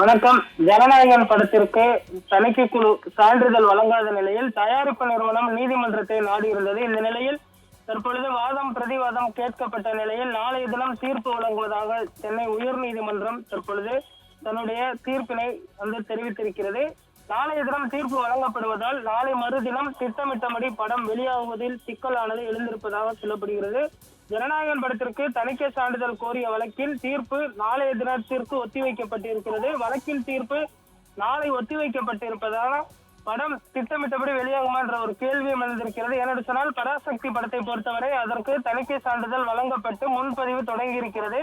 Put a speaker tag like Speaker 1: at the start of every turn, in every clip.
Speaker 1: வணக்கம். ஜனநாயகன் படத்திற்கு தணிக்கை குழு சான்றிதழ் வழங்காத நிலையில் தயாரிப்பு நிறுவனம் நீதிமன்றத்தை நாடியிருந்தது. இந்த நிலையில் தற்பொழுது வாதம் பிரதிவாதம் கேட்கப்பட்ட நிலையில் நாளைய தினம் தீர்ப்பு வழங்குவதாக சென்னை உயர் நீதிமன்றம் தற்பொழுது தன்னுடைய தீர்ப்பினை தெரிவித்திருக்கிறது. நாளைய தினம் தீர்ப்பு வழங்கப்படுவதால் நாளை மறுதினம் திட்டமிட்டபடி படம் வெளியாகுவதில் சிக்கலானது எழுந்திருப்பதாக சொல்லப்படுகிறது. ஜனநாயகன் படத்திற்கு தணிக்கை சான்றிதழ் கோரிய வழக்கில் தீர்ப்பு நாளைய தினத்திற்கு ஒத்திவைக்கப்பட்டிருக்கிறது. வழக்கில் தீர்ப்பு நாளை ஒத்திவைக்கப்பட்டிருப்பதால் படம் திட்டமிட்டபடி வெளியாகுமா என்ற ஒரு கேள்வியும் எழுந்திருக்கிறது. ஏனென்று சொன்னால் பராசக்தி படத்தை பொறுத்தவரை அதற்கு தணிக்கை சான்றிதழ் வழங்கப்பட்டு முன்பதிவு தொடங்கி இருக்கிறது.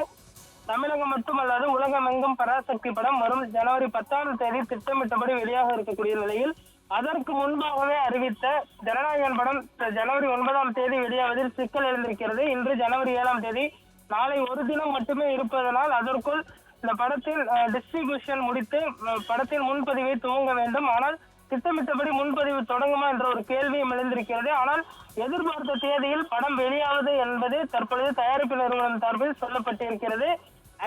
Speaker 1: தமிழகம் மட்டுமல்லாது உலகமெங்கும் பராசக்தி படம் வரும் ஜனவரி 10ஆம் தேதி திட்டமிட்டபடி வெளியாக இருக்கக்கூடிய நிலையில் அதற்கு முன்பாகவே அறிவித்த ஜனநாயகன் படம் ஜனவரி 9ஆம் தேதி வெளியாவதில் சிக்கல் எழுந்திருக்கிறது. இன்று ஜனவரி 7ஆம் தேதி, நாளை ஒரு தினம் மட்டுமே இருப்பதனால் அதற்குள் இந்த படத்தின் டிஸ்ட்ரிபியூஷன் முடித்து படத்தின் முன்பதிவை துவங்க வேண்டும். ஆனால் திட்டமிட்டபடி முன்பதிவு தொடங்குமா என்ற ஒரு கேள்வியும் எழுந்திருக்கிறது. ஆனால் எதிர்பார்த்த தேதியில் படம் வெளியாவது என்பது தற்பொழுது தயாரிப்பு நிறுவனம் சார்பில் சொல்லப்பட்டிருக்கிறது.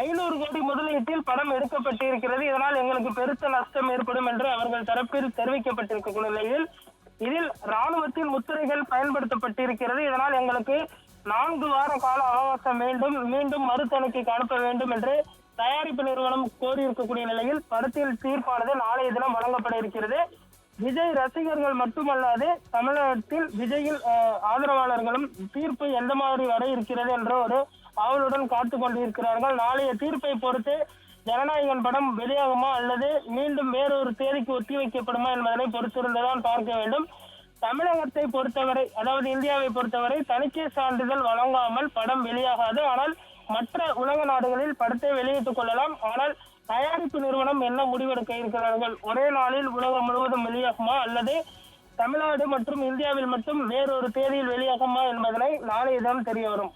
Speaker 1: 500 கோடி முதலீட்டில் படம் எடுக்கப்பட்டிருக்கிறது. இதனால் எங்களுக்கு பெருத்த நஷ்டம் ஏற்படும் என்று அவர்கள் தரப்பில் தெரிவிக்கப்பட்டிருக்கும் நிலையில் இதில் ராணுவத்தின் முத்திரைகள் பயன்படுத்தப்பட்டிருக்கிறது. இதனால் எங்களுக்கு 4 வார கால அவகாசம் வேண்டும், மீண்டும் மறுதணிக்கைக்கு அனுப்ப வேண்டும் என்று தயாரிப்பு நிறுவனம் கோரியிருக்கக்கூடிய நிலையில் படத்தில் தீர்ப்பானது நாளைய தினம் வழங்கப்பட இருக்கிறது. விஜய் ரசிகர்கள் மட்டுமல்லாது தமிழகத்தில் விஜயின் ஆதரவாளர்களும் தீர்ப்பு எந்த மாதிரி வர இருக்கிறது என்ற ஒரு ஆவலுடன் காத்து கொண்டிருக்கிறார்கள். நாளைய தீர்ப்பை பொறுத்து ஜனநாயகன் படம் வெளியாகுமா அல்லது மீண்டும் வேறொரு தேதிக்கு ஒத்திவைக்கப்படுமா என்பதனை பொறுத்திருந்துதான் பார்க்க வேண்டும். தமிழகத்தை பொறுத்தவரை, அதாவது இந்தியாவை பொறுத்தவரை தணிக்கை சான்றிதழ் வழங்காமல் படம் வெளியாகாது. ஆனால் மற்ற உலக நாடுகளில் படத்தை வெளியிட்டுக் கொள்ளலாம். ஆனால் தயாரிப்பு நிறுவனம் என்ன முடிவெடுக்க இருக்கிறார்கள்? ஒரே நாளில் உலகம் முழுவதும் வெளியாகுமா அல்லது தமிழ்நாடு மற்றும் இந்தியாவில் மட்டும் வேறொரு தேதியில் வெளியாகுமா என்பதனை நாளைய தினம் தெரிய வரும்.